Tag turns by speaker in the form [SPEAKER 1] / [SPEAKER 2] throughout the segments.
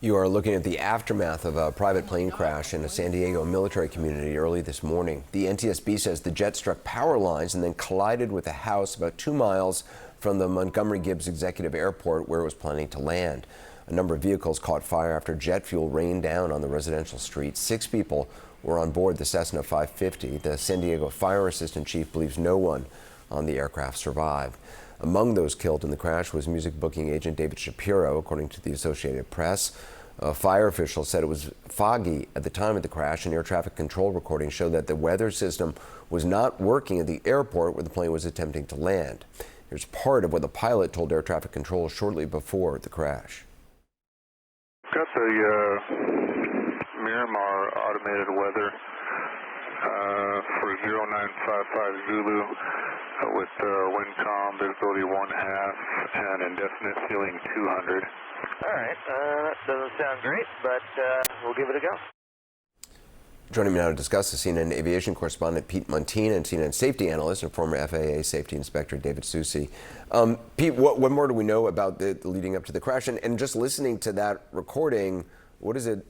[SPEAKER 1] You are looking at the aftermath of a private plane crash in a San Diego military community early this morning. The NTSB says the jet struck power lines and then collided with a house about 2 miles from the Montgomery Gibbs Executive Airport where it was planning to land. A number of vehicles caught fire after jet fuel rained down on the residential street. 6 people were on board the Cessna 550. The San Diego Fire Assistant Chief believes no one on the aircraft survived. Among those killed in the crash was music booking agent David Shapiro, according to the Associated Press. A fire official said it was foggy at the time of the crash, and air traffic control recordings show that the weather system was not working at the airport where the plane was attempting to land. Here's part of what the pilot told air traffic control shortly before the crash.
[SPEAKER 2] Got the Miramar automated weather for 0955 Zulu with wind calm, visibility 1/2, and indefinite ceiling 200.
[SPEAKER 3] All right, that doesn't sound great, but we'll give it a go.
[SPEAKER 1] Joining me now to discuss is CNN aviation correspondent Pete Montine and CNN safety analyst and former FAA safety inspector David Soucy. Pete, what more do we know about the leading up to the crash? And just listening to that recording, what does it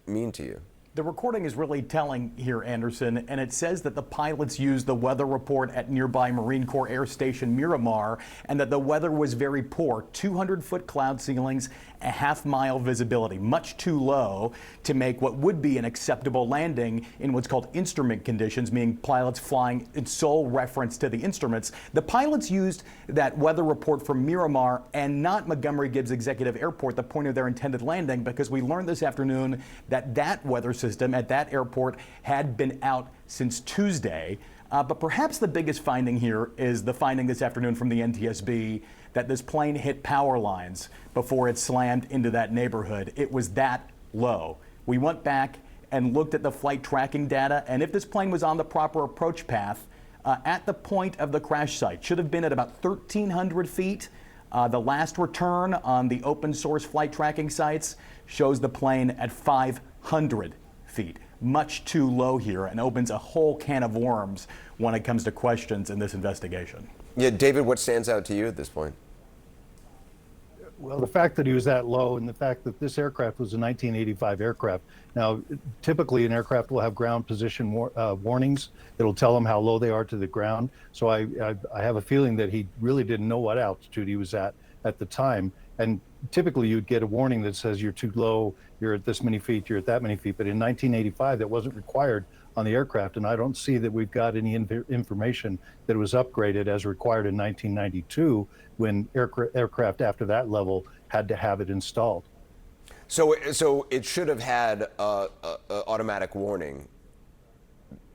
[SPEAKER 1] mean to you?
[SPEAKER 4] The recording is really telling here, Anderson, and it says that the pilots used the weather report at nearby Marine Corps Air Station Miramar and that the weather was very poor. 200-foot cloud ceilings, a half-mile visibility, much too low to make what would be an acceptable landing in what's called instrument conditions, meaning pilots flying in sole reference to the instruments. The pilots used that weather report from Miramar and not Montgomery Gibbs Executive Airport, the point of their intended landing, because we learned this afternoon that that weather system at that airport had been out since Tuesday. But perhaps the biggest finding here is the finding this afternoon from the NTSB that this plane hit power lines before it slammed into that neighborhood. It was that low. We went back and looked at the flight tracking data, and if this plane was on the proper approach path at the point of the crash site, should have been at about 1,300 feet. The last return on the open source flight tracking sites shows the plane at 500 feet. Much too low here, and opens a whole can of worms when it comes to questions in this investigation.
[SPEAKER 1] Yeah, David, what stands out to you at this point?
[SPEAKER 5] Well, the fact that he was that low and the fact that this aircraft was a 1985 aircraft. Now, typically an aircraft will have ground position warnings. It'll tell them how low they are to the ground. So I have a feeling that he really didn't know what altitude he was at the time. And typically you'd get a warning that says you're too low, you're at this many feet, you're at that many feet. But in 1985, that wasn't required on the aircraft. And I don't see that we've got any information that it was upgraded as required in 1992 when aircraft after that level had to have it installed.
[SPEAKER 1] So it should have had a automatic warning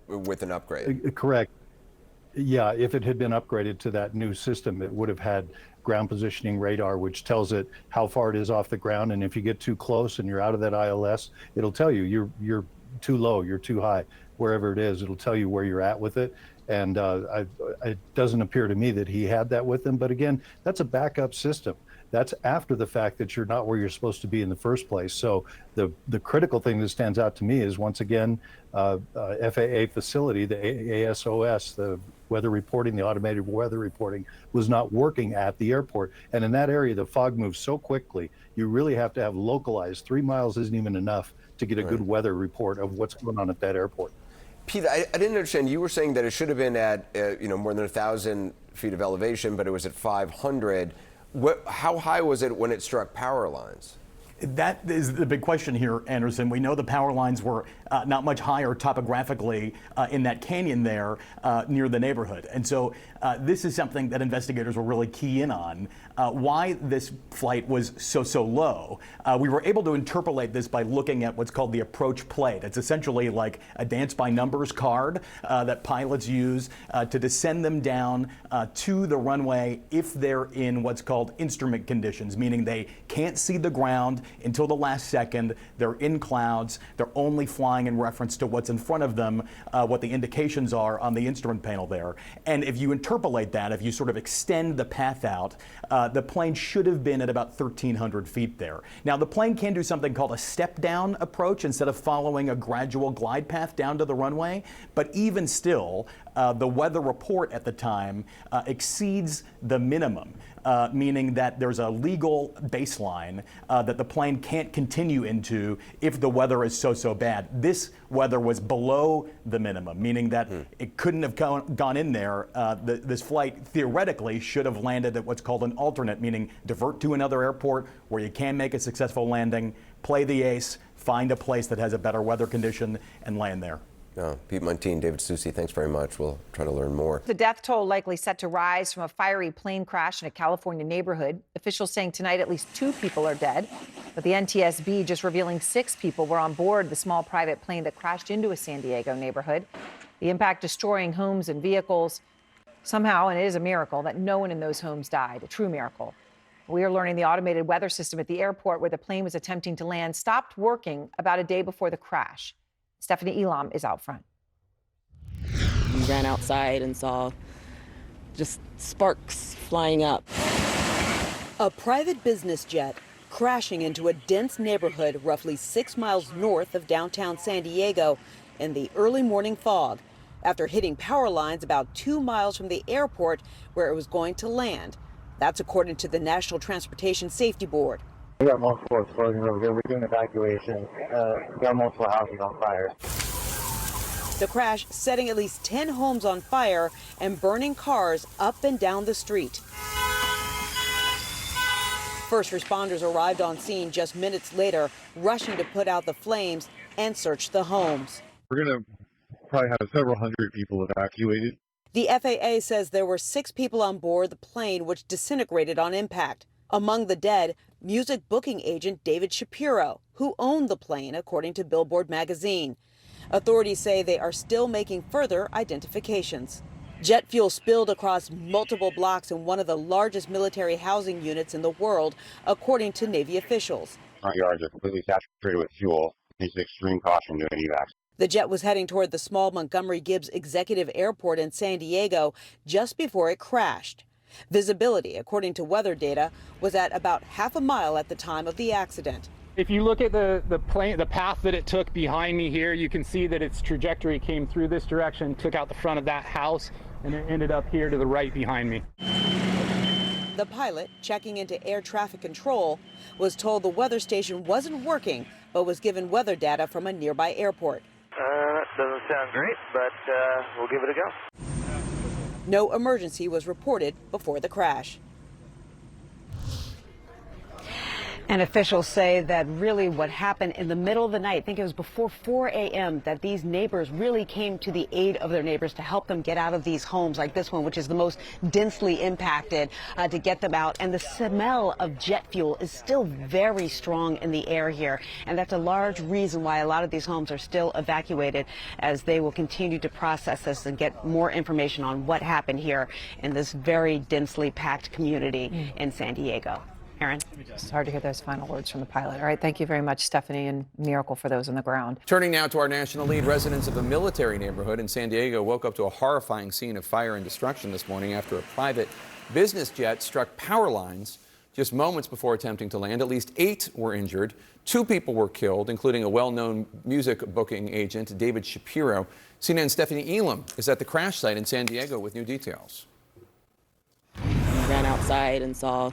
[SPEAKER 1] with an upgrade.
[SPEAKER 5] Correct. Yeah, if it had been upgraded to that new system, it would have had ground positioning radar, which tells it how far it is off the ground. And if you get too close and you're out of that ILS, it'll tell you you're too low, you're too high, wherever it is, it'll tell you where you're at with it. And it doesn't appear to me that he had that with him. But again, that's a backup system. That's after the fact that you're not where you're supposed to be in the first place. So the critical thing that stands out to me is, once again, FAA facility, the ASOS, the weather reporting, the automated weather reporting, was not working at the airport. And in that area, the fog moves so quickly, you really have to have localized. 3 miles isn't even enough to get a good weather report of what's going on at that airport.
[SPEAKER 1] Pete, I didn't understand. You were saying that it should have been at more than 1,000 feet of elevation, but it was at 500. How high was it when it struck power lines?
[SPEAKER 4] That is the big question here, Anderson. We know the power lines were not much higher topographically in that canyon there near the neighborhood. And so this is something that investigators will really key in on, why this flight was so low. We were able to interpolate this by looking at what's called the approach plate. It's essentially like a dance by numbers card that pilots use to descend them down to the runway if they're in what's called instrument conditions, meaning they can't see the ground until the last second. They're in clouds. They're only flying in reference to what's in front of them, what the indications are on the instrument panel there. And if you interpolate that, if you sort of extend the path out, the plane should have been at about 1,300 feet there. Now, the plane can do something called a step-down approach instead of following a gradual glide path down to the runway. But even still, the weather report at the time exceeds the minimum, meaning that there's a legal baseline that the plane can't continue into if the weather is so bad. This weather was below the minimum, meaning that it couldn't have gone in there. This flight theoretically should have landed at what's called an alternate, meaning divert to another airport where you can make a successful landing, play the ace, find a place that has a better weather condition, and land there.
[SPEAKER 1] Pete Montine, David Susi, thanks very much. We'll try to learn more.
[SPEAKER 6] The death toll likely set to rise from a fiery plane crash in a California neighborhood. Officials saying tonight at least 2 people are dead, but the NTSB just revealing 6 people were on board the small private plane that crashed into a San Diego neighborhood. The impact destroying homes and vehicles. Somehow, and it is a miracle, that no one in those homes died, a true miracle. We are learning the automated weather system at the airport where the plane was attempting to land stopped working about a day before the crash. Stephanie Elam is out front.
[SPEAKER 7] We ran outside and saw just sparks flying up.
[SPEAKER 8] A private business jet crashing into a dense neighborhood roughly 6 miles north of downtown San Diego in the early morning fog after hitting power lines about 2 miles from the airport where it was going to land. That's according to the National Transportation Safety Board.
[SPEAKER 9] We got multiple explosions over here. We're doing evacuation. We got multiple houses on fire.
[SPEAKER 8] The crash setting at least 10 homes on fire and burning cars up and down the street. First responders arrived on scene just minutes later, rushing to put out the flames and search the homes.
[SPEAKER 10] We're going to probably have several hundred people evacuated.
[SPEAKER 8] The FAA says there were 6 people on board the plane which disintegrated on impact. Among the dead, music booking agent David Shapiro, who owned the plane, according to Billboard magazine. Authorities say they are still making further identifications. Jet fuel spilled across multiple blocks in one of the largest military housing units in the world, according to Navy officials.
[SPEAKER 9] Front yards are completely saturated with fuel. It's extreme caution doing evacs.
[SPEAKER 8] The jet was heading toward the small Montgomery Gibbs Executive Airport in San Diego just before it crashed. Visibility, according to weather data, was at about half a mile at the time of the accident.
[SPEAKER 11] If you look at the path that it took behind me here, you can see that its trajectory came through this direction, took out the front of that house, and it ended up here to the right behind me.
[SPEAKER 8] The pilot, checking into air traffic control, was told the weather station wasn't working, but was given weather data from a nearby airport.
[SPEAKER 3] Doesn't sound great, but we'll give it a go.
[SPEAKER 8] No emergency was reported before the crash. And officials say that really what happened in the middle of the night, I think it was before 4 a.m., that these neighbors really came to the aid of their neighbors to help them get out of these homes like this one, which is the most densely impacted, to get them out. And the smell of jet fuel is still very strong in the air here. And that's a large reason why a lot of these homes are still evacuated, as they will continue to process this and get more information on what happened here in this very densely packed community in San Diego. Aaron?
[SPEAKER 6] It's hard to hear those final words from the pilot. All right, thank you very much, Stephanie, and miracle for those on the ground.
[SPEAKER 12] Turning now to our national lead, residents of a military neighborhood in San Diego woke up to a horrifying scene of fire and destruction this morning after a private business jet struck power lines just moments before attempting to land. At least 8 were injured. 2 people were killed, including a well-known music booking agent, David Shapiro. CNN's Stephanie Elam is at the crash site in San Diego with new details.
[SPEAKER 7] We ran outside and saw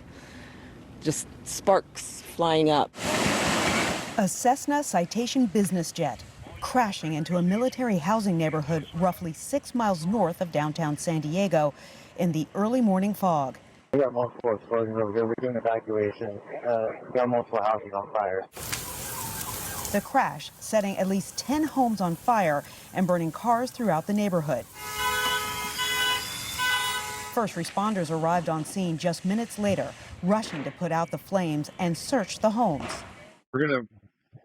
[SPEAKER 7] just sparks flying up.
[SPEAKER 8] A Cessna Citation business jet crashing into a military housing neighborhood roughly 6 miles north of downtown San Diego in the early morning fog.
[SPEAKER 9] We got multiple explosions over here. We're doing evacuation. We got multiple houses on fire.
[SPEAKER 8] The crash setting at least 10 homes on fire and burning cars throughout the neighborhood. First responders arrived on scene just minutes later, rushing to put out the flames and search the homes.
[SPEAKER 10] We're going to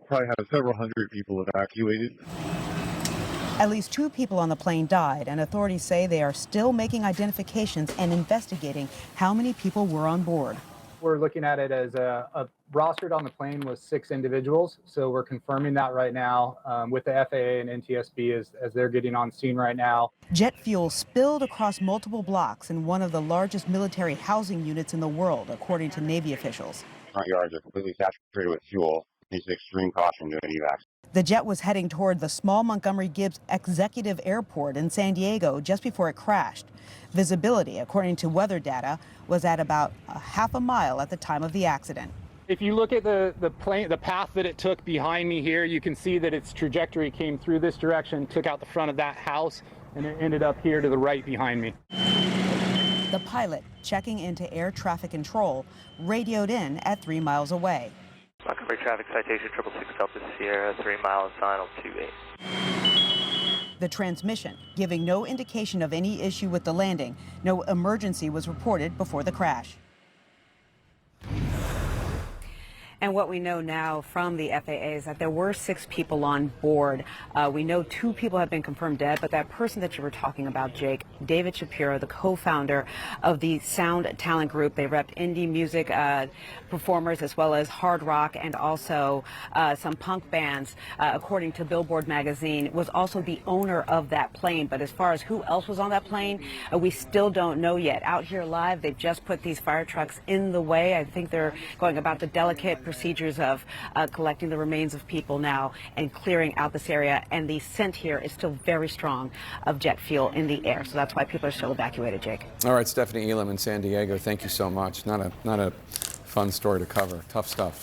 [SPEAKER 10] probably have several hundred people evacuated.
[SPEAKER 8] At least 2 people on the plane died, and authorities say they are still making identifications and investigating how many people were on board.
[SPEAKER 11] We're looking at it as a rostered on the plane was 6 individuals, so we're confirming that right now with the FAA and NTSB as they're getting on scene right now.
[SPEAKER 8] Jet fuel spilled across multiple blocks in one of the largest military housing units in the world, according to Navy officials.
[SPEAKER 9] Front yards are completely saturated with fuel. It's extreme caution doing evac.
[SPEAKER 8] The jet was heading toward the small Montgomery Gibbs Executive Airport in San Diego just before it crashed. Visibility, according to weather data, was at about a half a mile at the time of the accident.
[SPEAKER 11] If you look at the path that it took behind me here, you can see that its trajectory came through this direction, took out the front of that house, and it ended up here to the right behind me.
[SPEAKER 8] The pilot, checking into air traffic control, radioed in at 3 miles away.
[SPEAKER 3] Montgomery traffic citation 666 Delta Sierra, 3 miles, final 28.
[SPEAKER 8] The transmission giving no indication of any issue with the landing. No emergency was reported before the crash. And what we know now from the FAA is that there were 6 people on board. We know 2 people have been confirmed dead, but that person that you were talking about, Jake, David Shapiro, the co-founder of the Sound Talent Group, they rep indie music performers as well as hard rock and also some punk bands, according to Billboard magazine, was also the owner of that plane. But as far as who else was on that plane, we still don't know yet. Out here live, they've just put these fire trucks in the way. I think they're going about the delicate procedures of collecting the remains of people now and clearing out this area. And the scent here is still very strong of jet fuel in the air. So that's why people are still evacuated, Jake.
[SPEAKER 12] All right, Stephanie Elam in San Diego, thank you so much. Not a fun story to cover. Tough stuff.